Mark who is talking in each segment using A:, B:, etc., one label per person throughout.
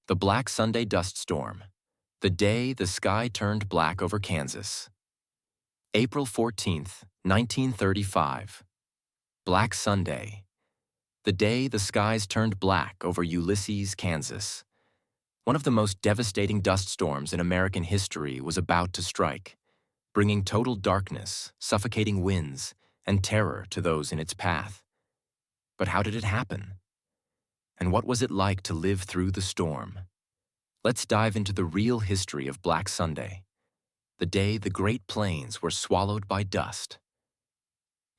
A: The Black Sunday Dust Storm. The day the sky turned black over Kansas. April 14th, 1935. Black Sunday. The day the skies turned black over Ulysses, Kansas. One of the most devastating dust storms in American history was about to strike, bringing total darkness, suffocating winds, and terror to those in its path. But how did it happen? And what was it like to live through the storm? Let's dive into the real history of Black Sunday, the day the Great Plains were swallowed by dust.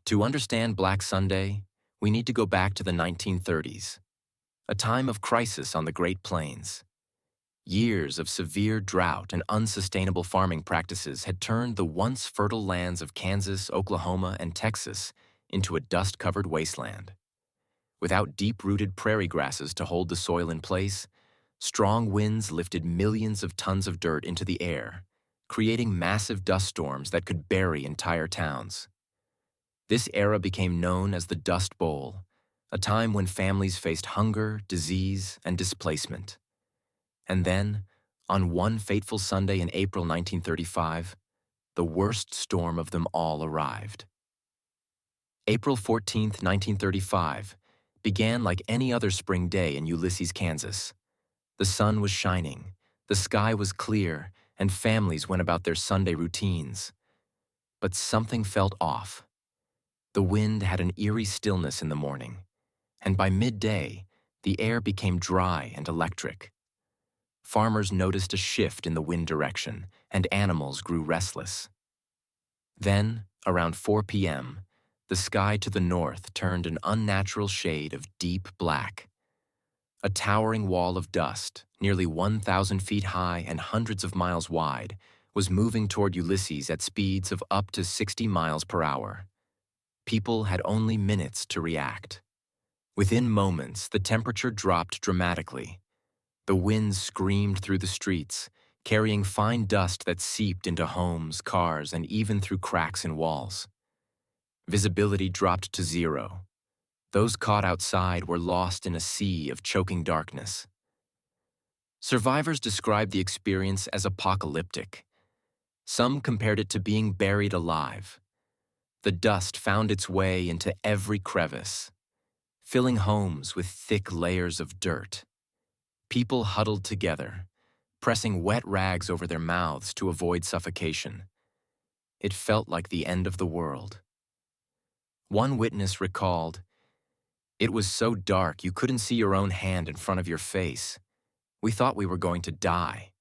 A: To understand Black Sunday, we need to go back to the 1930s, a time of crisis on the Great Plains. Years of severe drought and unsustainable farming practices had turned the once fertile lands of Kansas, Oklahoma, and Texas into a dust-covered wasteland. Without deep-rooted prairie grasses to hold the soil in place, strong winds lifted millions of tons of dirt into the air, creating massive dust storms that could bury entire towns. This era became known as the Dust Bowl, a time when families faced hunger, disease, and displacement. And then, on one fateful Sunday in April 1935, the worst storm of them all arrived. April 14th, 1935, began like any other spring day in Ulysses, Kansas. The sun was shining, the sky was clear, and families went about their Sunday routines. But something felt off. The wind had an eerie stillness in the morning, and by midday, the air became dry and electric. Farmers noticed a shift in the wind direction, and animals grew restless. Then, around 4 p.m., the sky to the north turned an unnatural shade of deep black. A towering wall of dust, nearly 1,000 feet high and hundreds of miles wide, was moving toward Ulysses at speeds of up to 60 miles per hour. People had only minutes to react. Within moments, the temperature dropped dramatically. The wind screamed through the streets, carrying fine dust that seeped into homes, cars, and even through cracks in walls. Visibility dropped to zero. Those caught outside were lost in a sea of choking darkness. Survivors described the experience as apocalyptic. Some compared it to being buried alive. The dust found its way into every crevice, filling homes with thick layers of dirt. People huddled together, pressing wet rags over their mouths to avoid suffocation. It felt like the end of the world. One witness recalled, "It was so dark you couldn't see your own hand in front of your face. We thought we were going to die."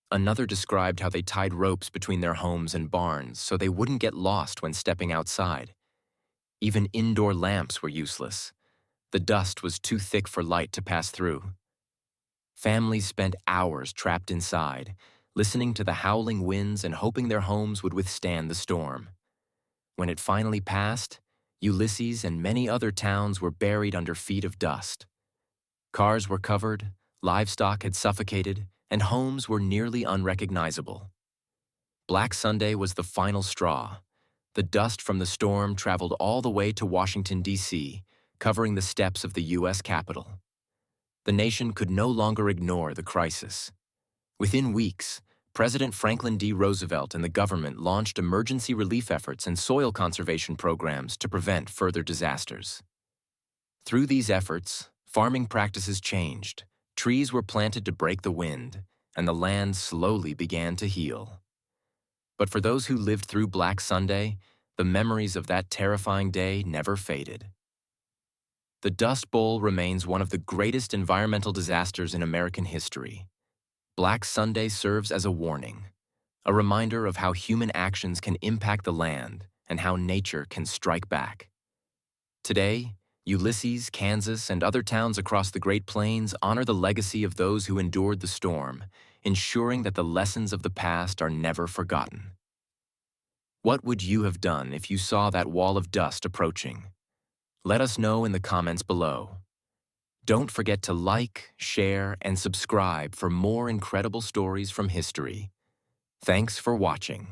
A: Another described how they tied ropes between their homes and barns so they wouldn't get lost when stepping outside. Even indoor lamps were useless. The dust was too thick for light to pass through. Families spent hours trapped inside, listening to the howling winds and hoping their homes would withstand the storm. When it finally passed, Ulysses and many other towns were buried under feet of dust. Cars were covered, livestock had suffocated, and homes were nearly unrecognizable. Black Sunday was the final straw. The dust from the storm traveled all the way to Washington, D.C., covering the steps of the U.S. Capitol. The nation could no longer ignore the crisis. Within weeks, President Franklin D. Roosevelt and the government launched emergency relief efforts and soil conservation programs to prevent further disasters. Through these efforts, farming practices changed, trees were planted to break the wind, and the land slowly began to heal. But for those who lived through Black Sunday, the memories of that terrifying day never faded. The Dust Bowl remains one of the greatest environmental disasters in American history. Black Sunday serves as a warning, a reminder of how human actions can impact the land and how nature can strike back. Today, Ulysses, Kansas, and other towns across the Great Plains honor the legacy of those who endured the storm, ensuring that the lessons of the past are never forgotten. What would you have done if you saw that wall of dust approaching? Let us know in the comments below. Don't forget to like, share, and subscribe for more incredible stories from history. Thanks for watching.